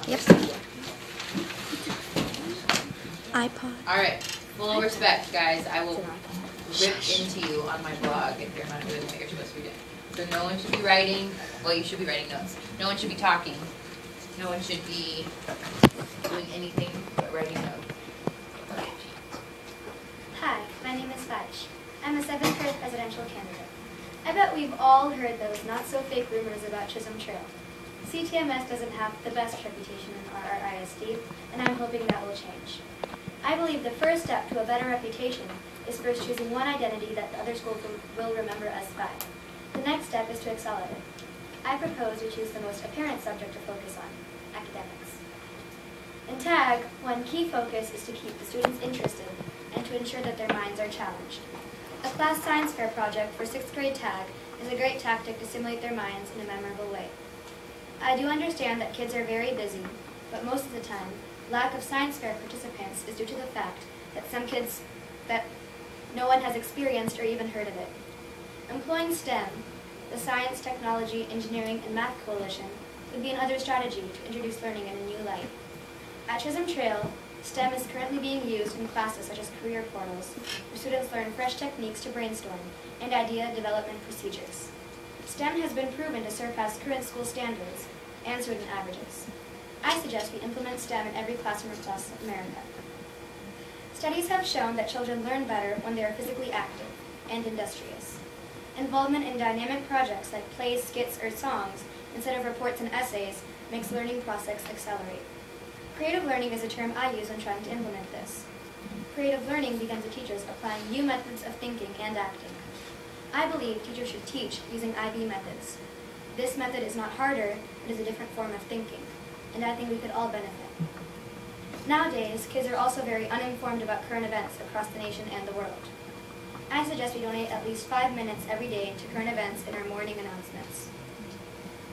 Yep. iPod. Alright, full respect, guys. I will rip into you on my blog if you're not doing what you're supposed to be doing. So no one should be writing, well, you should be writing notes. No one should be talking. No one should be doing anything but writing notes. Okay. Hi, my name is Faish. I'm a 7th grade presidential candidate. I bet we've all heard those not-so-fake rumors about Chisholm Trail. CTMS doesn't have the best reputation in RRISD, and I'm hoping that will change. I believe the first step to a better reputation is first choosing one identity that the other schools will remember us by. The next step is to excel at it. I propose we choose the most apparent subject to focus on, academics. In TAG, one key focus is to keep the students interested and to ensure that their minds are challenged. A class science fair project for 6th grade TAG is a great tactic to stimulate their minds in a memorable way. I do understand that kids are very busy, but most of the time, lack of science fair participants is due to the fact that no one has experienced or even heard of it. Employing STEM, the Science, Technology, Engineering, and Math Coalition, would be another strategy to introduce learning in a new light. At Chisholm Trail, STEM is currently being used in classes such as career portals, where students learn fresh techniques to brainstorm and idea development procedures. STEM has been proven to surpass current school standards and student averages. I suggest we implement STEM in every classroom across America. Studies have shown that children learn better when they are physically active and industrious. Involvement in dynamic projects like plays, skits, or songs, instead of reports and essays, makes the learning process accelerate. Creative learning is a term I use when trying to implement this. Creative learning begins with teachers applying new methods of thinking and acting. I believe teachers should teach using IB methods. This method is not harder, it is a different form of thinking, and I think we could all benefit. Nowadays, kids are also very uninformed about current events across the nation and the world. I suggest we donate at least 5 minutes every day to current events in our morning announcements.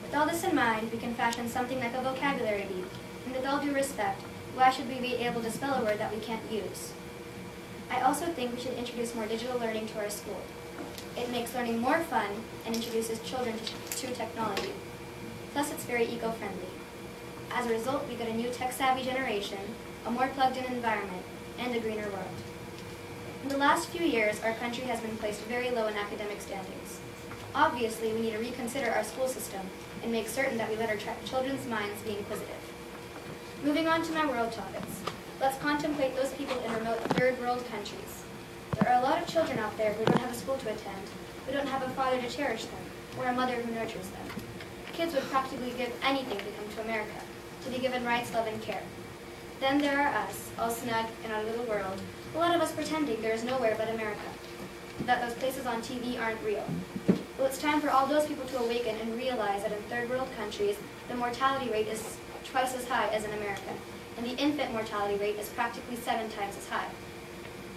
With all this in mind, we can fashion something like a vocabulary beat, and with all due respect, why should we be able to spell a word that we can't use? I also think we should introduce more digital learning to our school. It makes learning more fun and introduces children to technology. Plus, it's very eco-friendly. As a result, we get a new tech-savvy generation, a more plugged-in environment, and a greener world. In the last few years, our country has been placed very low in academic standings. Obviously, we need to reconsider our school system and make certain that we let our children's minds be inquisitive. Moving on to my world topics, let's contemplate those people in remote third-world countries. There are a lot of children out there who don't have a school to attend, who don't have a father to cherish them, or a mother who nurtures them. Kids would practically give anything to come to America, to be given rights, love, and care. Then there are us, all snug in our little world, a lot of us pretending there is nowhere but America, that those places on TV aren't real. Well, it's time for all those people to awaken and realize that in third-world countries, the mortality rate is twice as high as in America, and the infant mortality rate is practically 7 times as high.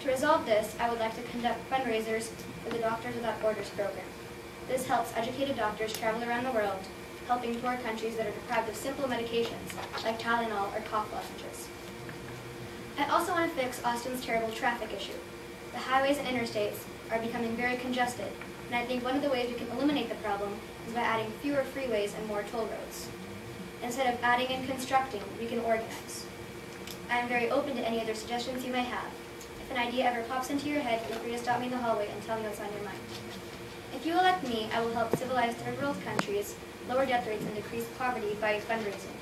To resolve this, I would like to conduct fundraisers for the Doctors Without Borders program. This helps educated doctors travel around the world, helping poor countries that are deprived of simple medications like Tylenol or cough lozenges. I also want to fix Austin's terrible traffic issue. The highways and interstates are becoming very congested, and I think one of the ways we can eliminate the problem is by adding fewer freeways and more toll roads. Instead of adding and constructing, we can organize. I am very open to any other suggestions you may have. If an idea ever pops into your head, feel free to stop me in the hallway and tell me what's on your mind. If you elect me, I will help civilize third-world countries, lower death rates, and decrease poverty by fundraising.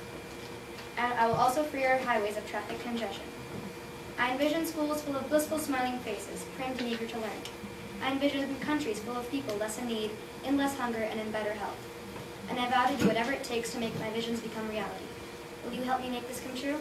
And I will also free our highways of traffic congestion. I envision schools full of blissful, smiling faces, primed and eager to learn. I envision countries full of people less in need, in less hunger, and in better health. And I vow to do whatever it takes to make my visions become reality. Will you help me make this come true?